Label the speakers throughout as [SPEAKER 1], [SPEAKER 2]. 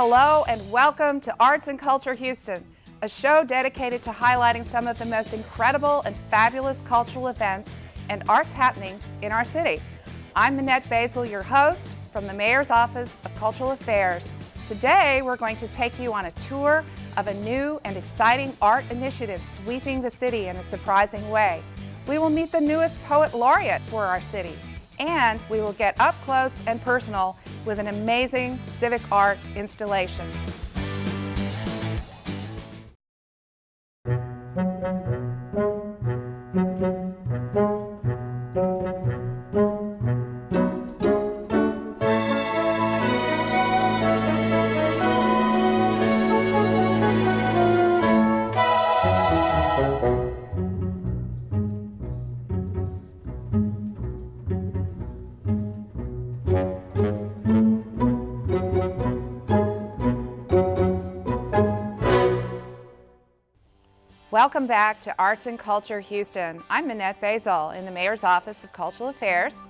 [SPEAKER 1] Hello and welcome to Arts and Culture Houston, a show dedicated to highlighting some of the most incredible and fabulous cultural events and arts happenings in our city. I'm Minette Basil, your host from the Mayor's Office of Cultural Affairs. Today we're going to take you on a tour of a new and exciting art initiative sweeping the city in a surprising way. We will meet the newest poet laureate for our city, and we will get up close and personal with an amazing civic art installation. Welcome back to Arts and Culture Houston. I'm Minette Basil in the Mayor's Office of Cultural Affairs.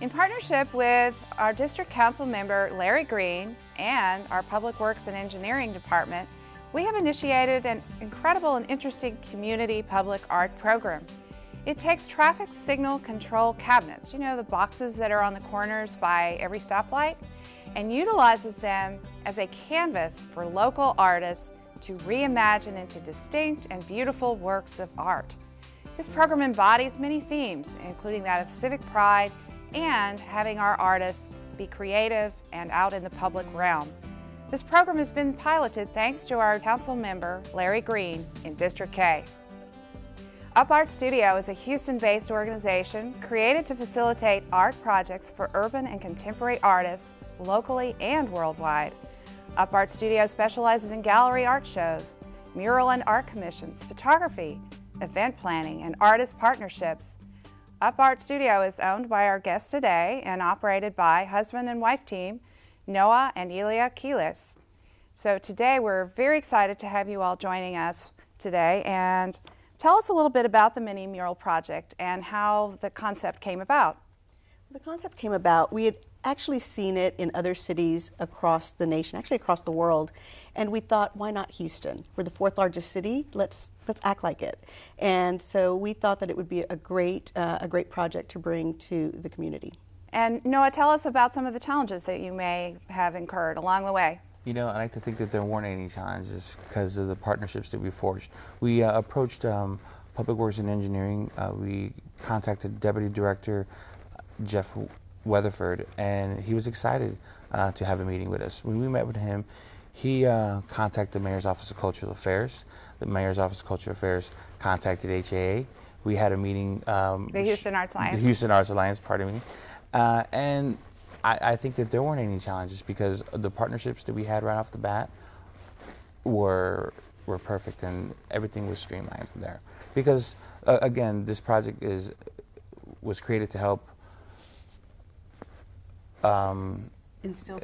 [SPEAKER 1] In partnership with our District Council member Larry Green and our Public Works and Engineering Department, we have initiated an incredible and interesting community public art program. It takes traffic signal control cabinets, you know, the boxes that are on the corners by every stoplight, and utilizes them as a canvas for local artists to reimagine into distinct and beautiful works of art. This program embodies many themes, including that of civic pride and having our artists be creative and out in the public realm. This program has been piloted thanks to our council member, Larry Green, in District K. Up Art Studio is a Houston-based organization created to facilitate art projects for urban and contemporary artists locally and worldwide. Up Art Studio specializes in gallery art shows, mural and art commissions, photography, event planning, and artist partnerships. Up Art Studio is owned by our guests today and operated by husband and wife team, Noah and Elia Keelis. So today we're very excited to have you all joining us today, and tell us a little bit about the mini mural project and how the concept came about.
[SPEAKER 2] The concept came about, we had actually seen it in other cities across the nation, actually across the world, and we thought, why not Houston? We're the fourth largest city, let's act like it. And so we thought that it would be a great project to bring to the community.
[SPEAKER 1] And Noah, tell us about some of the challenges that you may have incurred along the way.
[SPEAKER 3] You know, I like to think that there weren't any challenges because of the partnerships that we forged. We approached Public Works and Engineering. We contacted Deputy Director Jeff Weatherford, and he was excited to have a meeting with us. When we met with him, he contacted the Mayor's Office of Cultural Affairs. The Mayor's Office of Cultural Affairs contacted HAA. We had a meeting.
[SPEAKER 1] The Houston Arts Alliance.
[SPEAKER 3] The Houston Arts Alliance, pardon me. And I think that there weren't any challenges because the partnerships that we had right off the bat were perfect, and everything was streamlined from there. Because again, this project was created to help
[SPEAKER 2] Instill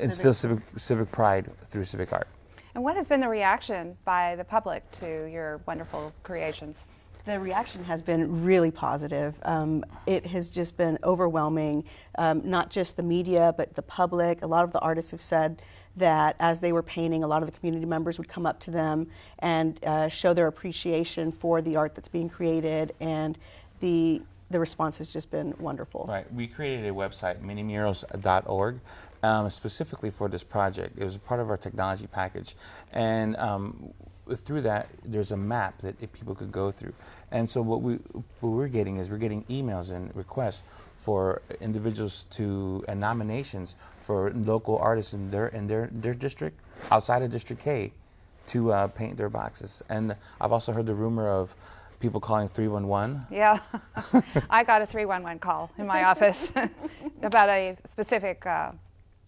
[SPEAKER 3] civic pride through civic art.
[SPEAKER 1] And what has been the reaction by the public to your wonderful creations?
[SPEAKER 2] The reaction has been really positive. It has just been overwhelming, not just the media, but the public. A lot of the artists have said that as they were painting, a lot of the community members would come up to them and show their appreciation for the art that's being created, and the response has just been wonderful.
[SPEAKER 3] Right. We created a website, minimurals.org, specifically for this project. It was part of our technology package. And through that, there's a map that people could go through. And so what we're getting is we're getting emails and requests for individuals and nominations for local artists in their district, outside of District K, to paint their boxes. And I've also heard the rumor of people calling 311.
[SPEAKER 1] Yeah, I got a 311 call in my office about a specific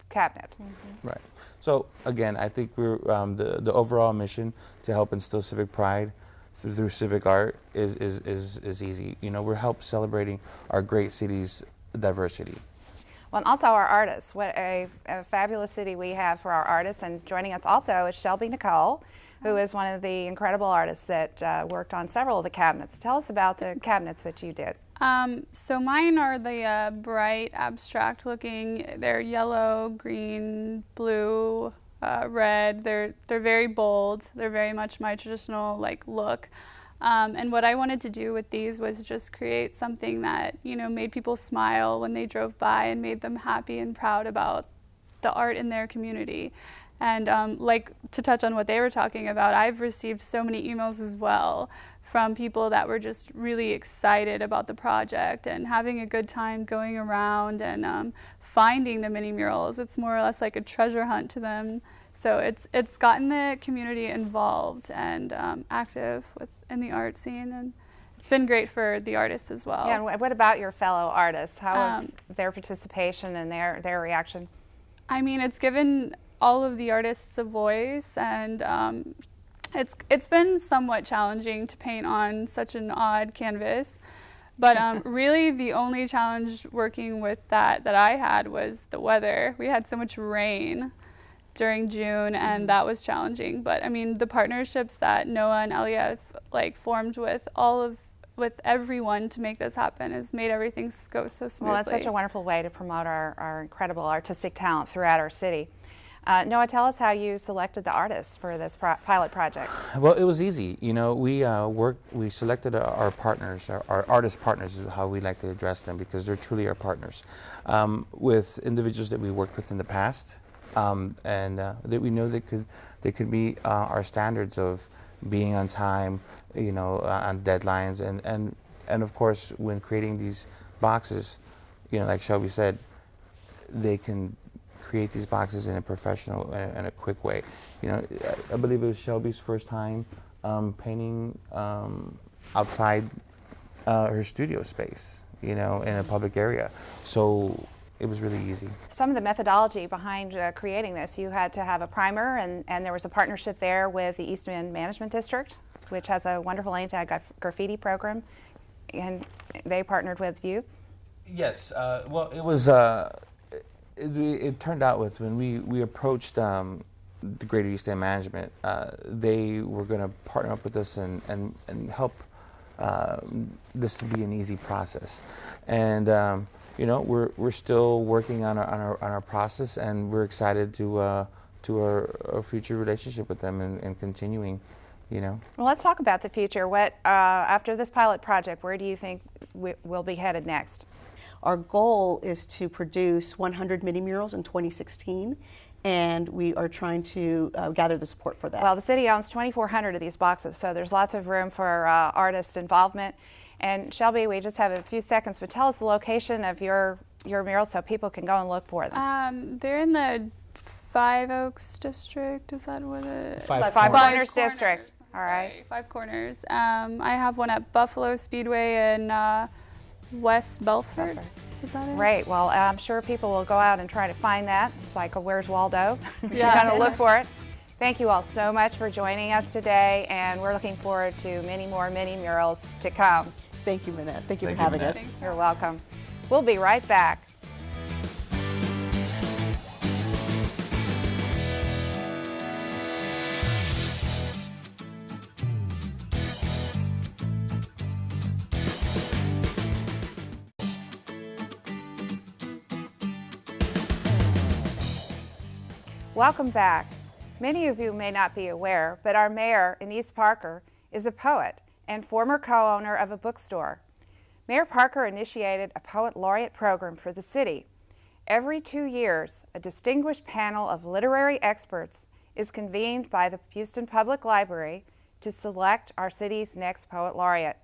[SPEAKER 1] cabinet.
[SPEAKER 2] Mm-hmm.
[SPEAKER 3] Right. So again, I think we're the overall mission to help instill civic pride through civic art is easy. You know, we're help celebrating our great city's diversity.
[SPEAKER 1] Well, and also our artists. What a fabulous city we have for our artists. And joining us also is Shelby Nicole, who is one of the incredible artists that worked on several of the cabinets. Tell us about the cabinets that you did.
[SPEAKER 4] So mine are the bright, abstract looking. They're yellow, green, blue, red. They're very bold. They're very much my traditional like look. And what I wanted to do with these was just create something that, you know, made people smile when they drove by and made them happy and proud about the art in their community. And like to touch on what they were talking about, I've received so many emails as well from people that were just really excited about the project and having a good time going around and finding the mini murals. It's more or less like a treasure hunt to them. So it's gotten the community involved and active in the art scene, and it's been great for the artists as well.
[SPEAKER 1] Yeah, and what about your fellow artists? How has their participation and their reaction?
[SPEAKER 4] I mean, it's given all of the artists a voice, and it's been somewhat challenging to paint on such an odd canvas. But really the only challenge working with that I had was the weather. We had so much rain during June, and that was challenging. But I mean, the partnerships that Noah and Elliot like formed with everyone to make this happen has made everything go so smoothly.
[SPEAKER 1] Well, that's such a wonderful way to promote our incredible artistic talent throughout our city. Noah, tell us how you selected the artists for this pilot project.
[SPEAKER 3] Well, it was easy. You know, we selected our partners, our artist partners is how we like to address them, because they're truly our partners, with individuals that we worked with in the past, and that we know they could meet our standards of being on time, you know, on deadlines, and of course, when creating these boxes, you know, like Shelby said, they can create these boxes in a professional and a quick way. You know, I believe it was Shelby's first time painting outside her studio space, you know, in a public area. So it was really easy.
[SPEAKER 1] Some of the methodology behind creating this, you had to have a primer, and there was a partnership there with the East End Management District, which has a wonderful anti-graffiti program, and they partnered with you.
[SPEAKER 3] Yes, well, it was. It turned out with when we approached the Greater East End Management, they were going to partner up with us and help this to be an easy process. And you know, we're still working on our process, and we're excited to our future relationship with them and continuing. You know. Well,
[SPEAKER 1] let's talk about the future. What after this pilot project, where do you think we'll be headed next?
[SPEAKER 2] Our goal is to produce 100 mini murals in 2016, and we are trying to gather the support for that.
[SPEAKER 1] Well, the city owns 2,400 of these boxes, so there's lots of room for artist involvement. And Shelby, we just have a few seconds, but tell us the location of your murals so people can go and look for them.
[SPEAKER 4] They're in the Five Oaks district. Is that what it is?
[SPEAKER 1] Five Corners district. All right.
[SPEAKER 4] Sorry, Five Corners. I have one at Buffalo Speedway in West Belford. Is that it?
[SPEAKER 1] Great. Well, I'm sure people will go out and try to find that. It's like a Where's Waldo?
[SPEAKER 4] Yeah.
[SPEAKER 1] You're going to look for it. Thank you all so much for joining us today, and we're looking forward to many more mini murals to come.
[SPEAKER 2] Thank you, Minette. Thank you for having us.
[SPEAKER 4] Thanks.
[SPEAKER 1] You're welcome. We'll be right back. Welcome back. Many of you may not be aware, but our mayor, Anise Parker, is a poet and former co-owner of a bookstore. Mayor Parker initiated a Poet Laureate program for the city. Every 2 years, a distinguished panel of literary experts is convened by the Houston Public Library to select our city's next Poet Laureate.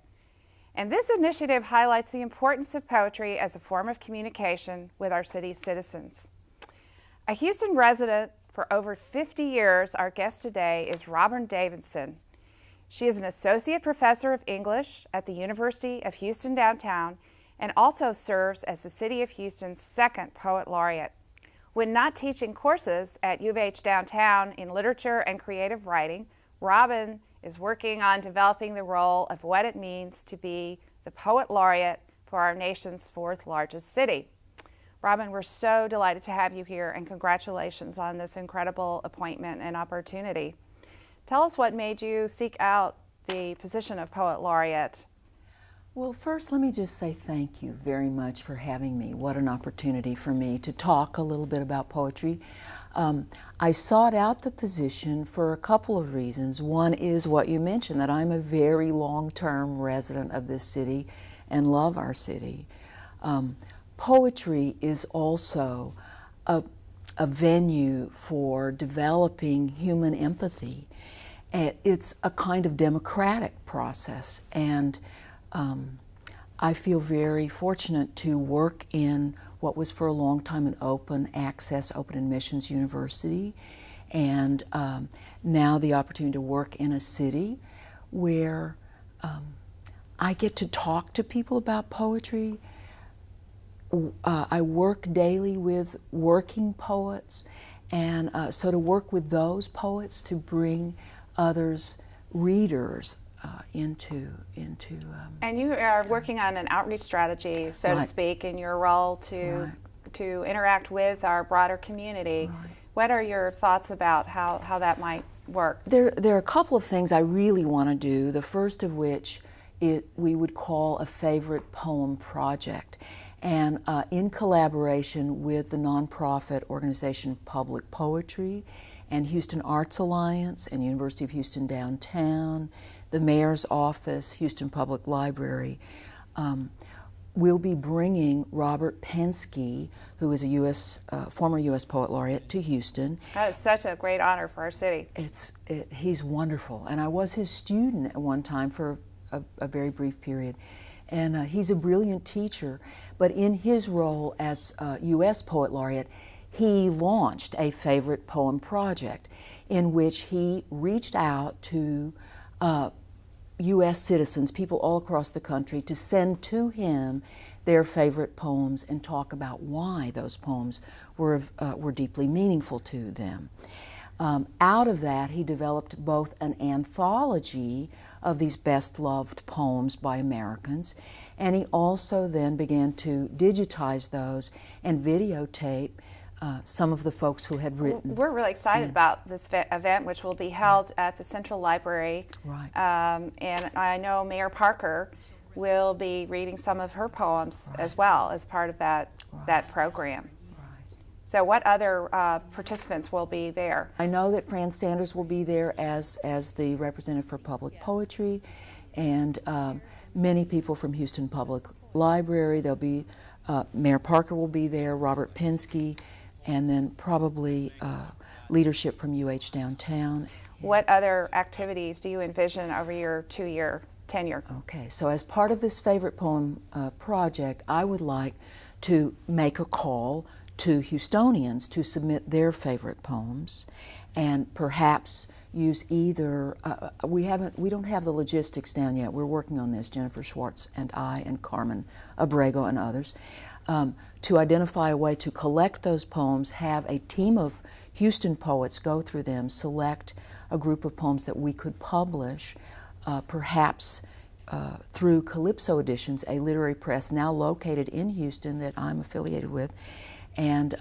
[SPEAKER 1] And this initiative highlights the importance of poetry as a form of communication with our city's citizens. A Houston resident for over 50 years, our guest today is Robin Davidson. She is an associate professor of English at the University of Houston Downtown and also serves as the City of Houston's second Poet Laureate. When not teaching courses at U of H Downtown in literature and creative writing, Robin is working on developing the role of what it means to be the Poet Laureate for our nation's fourth largest city. Robin, we're so delighted to have you here, and congratulations on this incredible appointment and opportunity. Tell us what made you seek out the position of Poet Laureate.
[SPEAKER 5] Well, first, let me just say thank you very much for having me. What an opportunity for me to talk a little bit about poetry. I sought out the position for a couple of reasons. One is what you mentioned, that I'm a very long-term resident of this city and love our city. Poetry is also a venue for developing human empathy. It's a kind of democratic process, and I feel very fortunate to work in what was for a long time an open access, open admissions university, and now the opportunity to work in a city where I get to talk to people about poetry. I work daily with working poets, and so to work with those poets to bring others, readers, into
[SPEAKER 1] And you are working on an outreach strategy, so to
[SPEAKER 5] Right.
[SPEAKER 1] speak, in your role to interact with our broader community.
[SPEAKER 5] Right.
[SPEAKER 1] What are your thoughts about how that might work?
[SPEAKER 5] There are a couple of things I really want to do, the first of which we would call a favorite poem project. And in collaboration with the nonprofit organization Public Poetry and Houston Arts Alliance and University of Houston Downtown, the Mayor's Office, Houston Public Library, we'll be bringing Robert Penske, who is a former U.S. Poet Laureate, to Houston.
[SPEAKER 1] That is such a great honor for our city.
[SPEAKER 5] He's wonderful, and I was his student at one time for a very brief period. And he's a brilliant teacher, but in his role as U.S. Poet Laureate, he launched a favorite poem project in which he reached out to U.S. citizens, people all across the country, to send to him their favorite poems and talk about why those poems were deeply meaningful to them. Out of that, he developed both an anthology of these best-loved poems by Americans, and he also then began to digitize those and videotape some of the folks who had written.
[SPEAKER 1] We're really excited about this event, which will be held at the Central Library.
[SPEAKER 5] Right.
[SPEAKER 1] And I know Mayor Parker will be reading some of her poems as well as part of that program. So what other participants will be there?
[SPEAKER 5] I know that Fran Sanders will be there as the representative for public poetry, and many people from Houston Public Library. There'll be Mayor Parker will be there, Robert Penske, and then probably leadership from UH Downtown.
[SPEAKER 1] What other activities do you envision over your 2-year tenure?
[SPEAKER 5] Okay, so as part of this favorite poem project, I would like to make a call to Houstonians to submit their favorite poems, and perhaps use either. We don't have the logistics down yet. We're working on this. Jennifer Schwartz and I and Carmen Abrego and others, to identify a way to collect those poems, have a team of Houston poets go through them, select a group of poems that we could publish, perhaps through Calypso Editions, a literary press now located in Houston that I'm affiliated with, and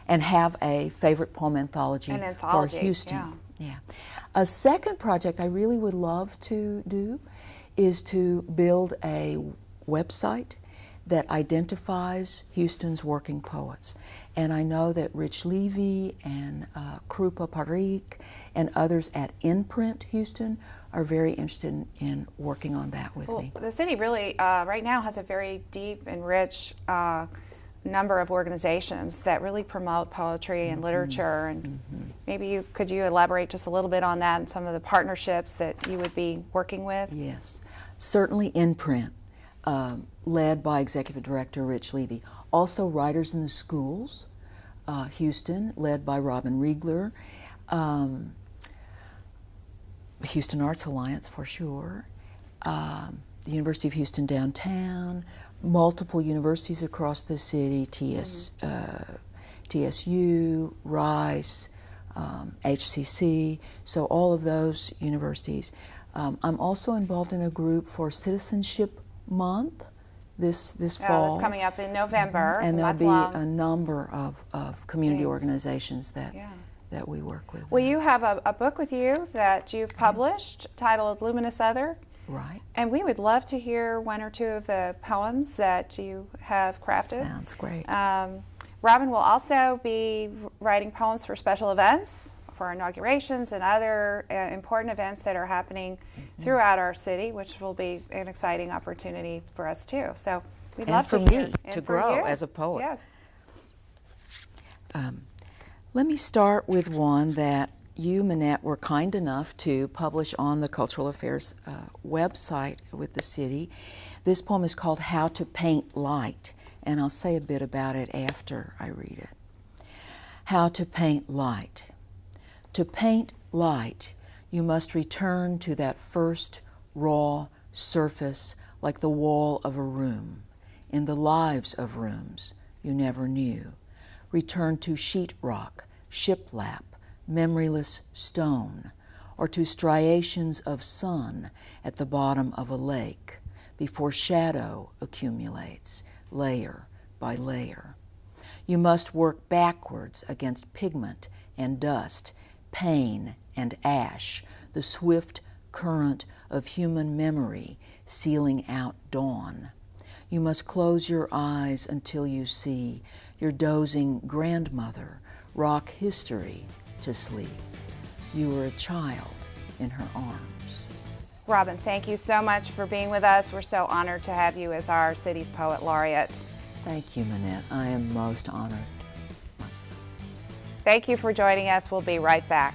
[SPEAKER 5] have a favorite poem anthology, for Houston. Yeah. A second project I really would love to do is to build a website that identifies Houston's working poets. And I know that Rich Levy and Krupa Parikh and others at InPrint Houston are very interested in working on that with me.
[SPEAKER 1] The city really right now has a very deep and rich number of organizations that really promote poetry and literature, and maybe could you elaborate just a little bit on that and some of the partnerships that you would be working with?
[SPEAKER 5] Yes, certainly InPrint, led by Executive Director Rich Levy. Also Writers in the Schools, Houston, led by Robin Riegler. Houston Arts Alliance for sure. The University of Houston Downtown, multiple universities across the city, TSU, Rice, HCC, so all of those universities. I'm also involved in a group for Citizenship Month this fall.
[SPEAKER 1] That's coming up in November.
[SPEAKER 5] And there'll be a number of community organizations that we work with.
[SPEAKER 1] Well, you have a book with you that you've published titled Luminous Other.
[SPEAKER 5] Right.
[SPEAKER 1] And we would love to hear one or two of the poems that you have crafted.
[SPEAKER 5] Sounds great.
[SPEAKER 1] Robin will also be writing poems for special events, for inaugurations and other important events that are happening throughout our city, which will be an exciting opportunity for us too. So we'd
[SPEAKER 5] And
[SPEAKER 1] love
[SPEAKER 5] for
[SPEAKER 1] to hear.
[SPEAKER 5] me
[SPEAKER 1] And
[SPEAKER 5] to
[SPEAKER 1] for
[SPEAKER 5] grow
[SPEAKER 1] you.
[SPEAKER 5] as a poet.
[SPEAKER 1] Yes.
[SPEAKER 5] Let me start with one that you, Manette, were kind enough to publish on the Cultural Affairs website with the city. This poem is called How to Paint Light, and I'll say a bit about it after I read it. How to paint light. To paint light, you must return to that first raw surface like the wall of a room, in the lives of rooms you never knew. Return to sheetrock, shiplap, memoryless stone, or to striations of sun at the bottom of a lake before shadow accumulates, layer by layer. You must work backwards against pigment and dust, pain and ash, the swift current of human memory sealing out dawn. You must close your eyes until you see your dozing grandmother rock history to sleep. You were a child in her arms.
[SPEAKER 1] Robin, thank you so much for being with us. We're so honored to have you as our city's poet laureate.
[SPEAKER 5] Thank you, Manette. I am most honored.
[SPEAKER 1] Thank you for joining us. We'll be right back.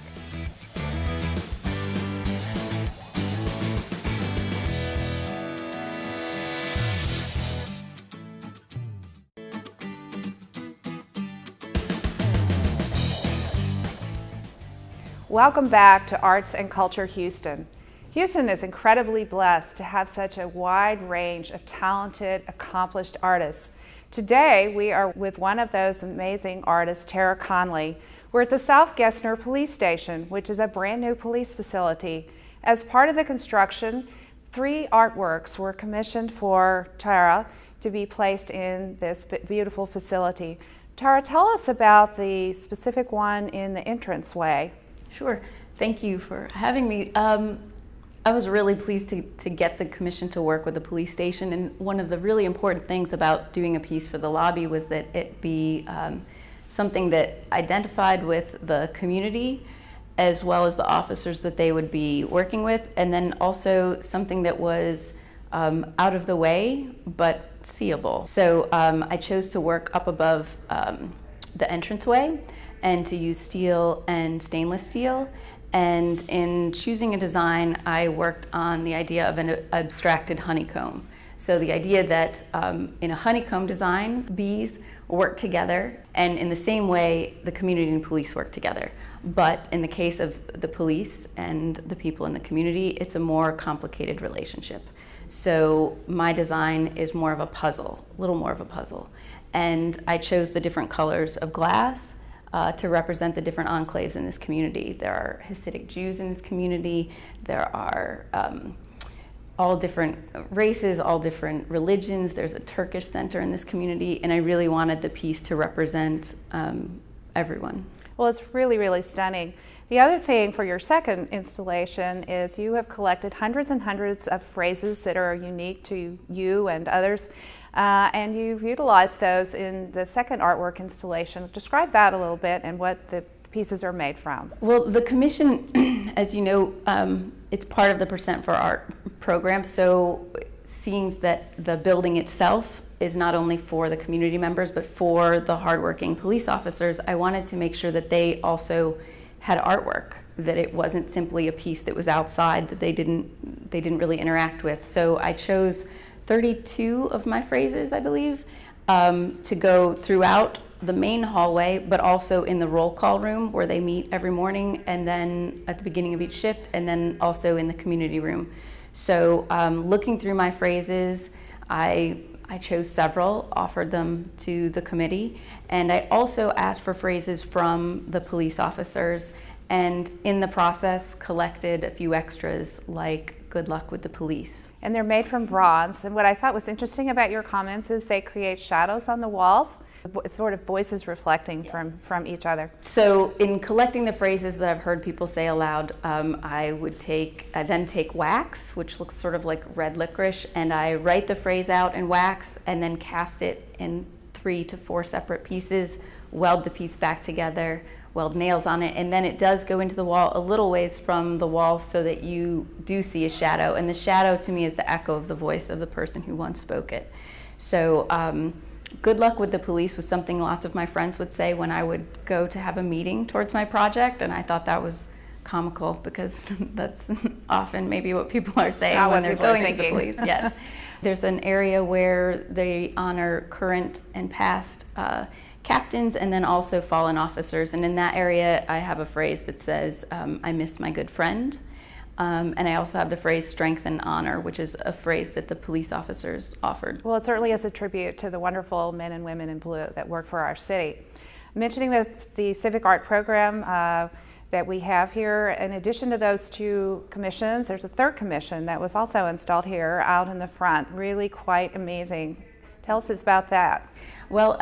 [SPEAKER 1] Welcome back to Arts and Culture Houston. Houston is incredibly blessed to have such a wide range of talented, accomplished artists. Today, we are with one of those amazing artists, Tara Conley. We're at the South Gessner Police Station, which is a brand new police facility. As part of the construction, 3 artworks were commissioned for Tara to be placed in this beautiful facility. Tara, tell us about the specific one in the entranceway.
[SPEAKER 6] Sure. Thank you for having me. I was really pleased to get the commission to work with the police station, and one of the really important things about doing a piece for the lobby was that it be something that identified with the community as well as the officers that they would be working with, and then also something that was out of the way but seeable. So I chose to work up above the entranceway and to use steel and stainless steel. And in choosing a design, I worked on the idea of an abstracted honeycomb. So the idea that in a honeycomb design, bees work together, and in the same way, the community and police work together. But in the case of the police and the people in the community, it's a more complicated relationship. So my design is more of a puzzle, a little more of a puzzle. And I chose the different colors of glass to represent the different enclaves in this community. There are Hasidic Jews in this community. There are all different races, all different religions. There's a Turkish center in this community, and I really wanted the piece to represent everyone.
[SPEAKER 1] Well, it's really, really stunning. The other thing for your second installation is you have collected hundreds and hundreds of phrases that are unique to you and others. And you've utilized those in the second artwork installation. Describe that a little bit and what the pieces are made from.
[SPEAKER 6] Well, the commission, as you know, it's part of the Percent for Art program, so it seems that the building itself is not only for the community members, but for the hardworking police officers. I wanted to make sure that they also had artwork, that it wasn't simply a piece that was outside that they didn't really interact with. So I chose 32 of my phrases, I believe, to go throughout the main hallway, but also in the roll call room where they meet every morning, and then at the beginning of each shift, and then also in the community room. So looking through my phrases, I chose several, offered them to the committee, and I also asked for phrases from the police officers, and in the process collected a few extras like "Good luck with the police."
[SPEAKER 1] And they're made from bronze. And what I thought was interesting about your comments is they create shadows on the walls, sort of voices reflecting from each other.
[SPEAKER 6] So in collecting the phrases that I've heard people say aloud, I then take wax, which looks sort of like red licorice, and I write the phrase out in wax and then cast it in 3 to 4 separate pieces, weld the piece back together, weld nails on it, and then it does go into the wall a little ways from the wall so that you do see a shadow, and the shadow to me is the echo of the voice of the person who once spoke it. So good luck with the police was something lots of my friends would say when I would go to have a meeting towards my project, and I thought that was comical because that's often maybe what people are saying when they're going to the police. Yes. There's an area where they honor current and past captains and then also fallen officers. And in that area, I have a phrase that says, I miss my good friend. And I also have the phrase strength and honor, which is a phrase that the police officers offered.
[SPEAKER 1] Well, it certainly is a tribute to the wonderful men and women in blue that work for our city. Mentioning the civic art program that we have here, in addition to those 2 commissions, there's a 3rd commission that was also installed here out in the front. Really quite amazing. Tell us about that.
[SPEAKER 6] Well,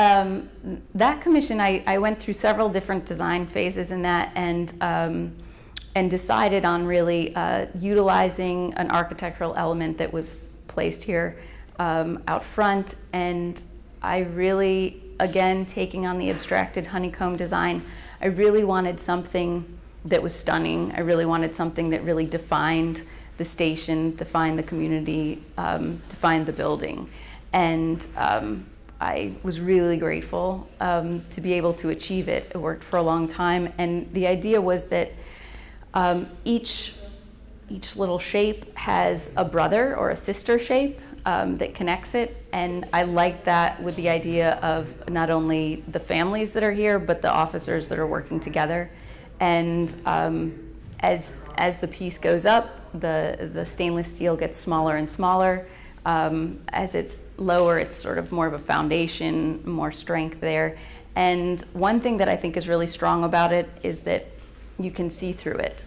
[SPEAKER 6] that commission, I went through several different design phases in that, and decided on really utilizing an architectural element that was placed here out front. And I really, again, taking on the abstracted honeycomb design, I really wanted something that was stunning. I really wanted something that really defined the station, defined the community, defined the building. And I was really grateful to be able to achieve it. It worked for a long time, and the idea was that each little shape has a brother or a sister shape that connects it, and I like that with the idea of not only the families that are here, but the officers that are working together. And as the piece goes up, the stainless steel gets smaller and smaller. As it's lower, it's sort of more of a foundation, more strength there. And one thing that I think is really strong about it is that you can see through it.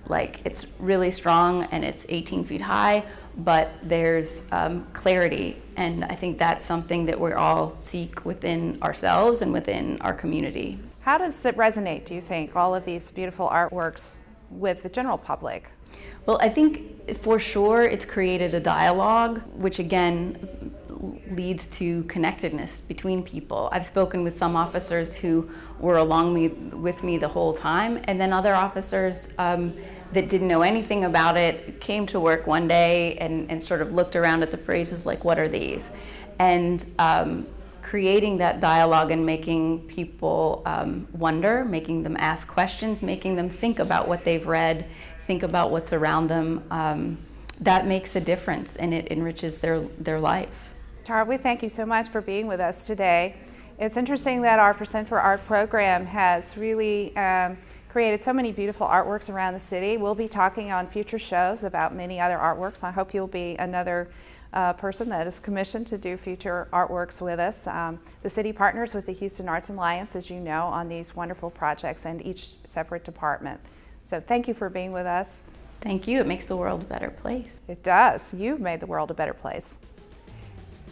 [SPEAKER 6] Like, it's really strong and it's 18 feet high, but there's clarity. And I think that's something that we all seek within ourselves and within our community.
[SPEAKER 1] How does it resonate, do you think, all of these beautiful artworks with the general public?
[SPEAKER 6] Well, I think for sure it's created a dialogue, which again leads to connectedness between people. I've spoken with some officers who were with me the whole time, and then other officers that didn't know anything about it came to work one day and sort of looked around at the phrases like, what are these? And creating that dialogue and making people wonder, making them ask questions, making them think about what they've read, think about what's around them, that makes a difference and it enriches their life.
[SPEAKER 1] Tara, we thank you so much for being with us today. It's interesting that our Percent for Art program has really created so many beautiful artworks around the city. We'll be talking on future shows about many other artworks. I hope you'll be another person that is commissioned to do future artworks with us. The city partners with the Houston Arts Alliance, as you know, on these wonderful projects and each separate department. So thank you for being with us.
[SPEAKER 6] Thank you. It makes the world a better place.
[SPEAKER 1] It does. You've made the world a better place.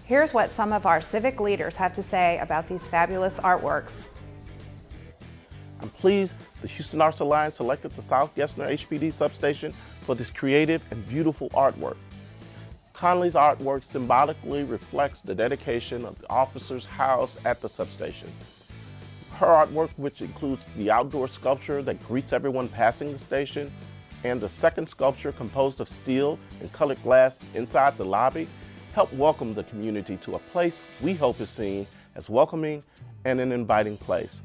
[SPEAKER 1] Here's what some of our civic leaders have to say about these fabulous artworks.
[SPEAKER 7] I'm pleased the Houston Arts Alliance selected the South Gessner HPD substation for this creative and beautiful artwork. Conley's artwork symbolically reflects the dedication of the officers housed at the substation. Her artwork, which includes the outdoor sculpture that greets everyone passing the station, and the second sculpture composed of steel and colored glass inside the lobby, help welcome the community to a place we hope is seen as welcoming and an inviting place.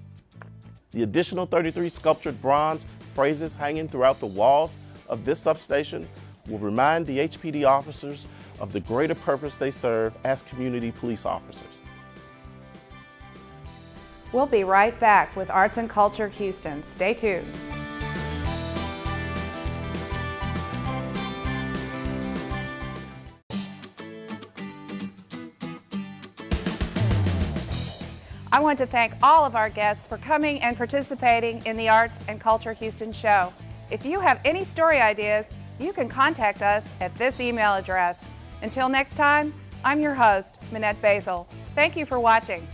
[SPEAKER 7] The additional 33 sculptured bronze phrases hanging throughout the walls of this substation will remind the HPD officers of the greater purpose they serve as community police officers.
[SPEAKER 1] We'll be right back with Arts and Culture Houston. Stay tuned. I want to thank all of our guests for coming and participating in the Arts and Culture Houston show. If you have any story ideas, you can contact us at this email address. Until next time, I'm your host, Minette Basil. Thank you for watching.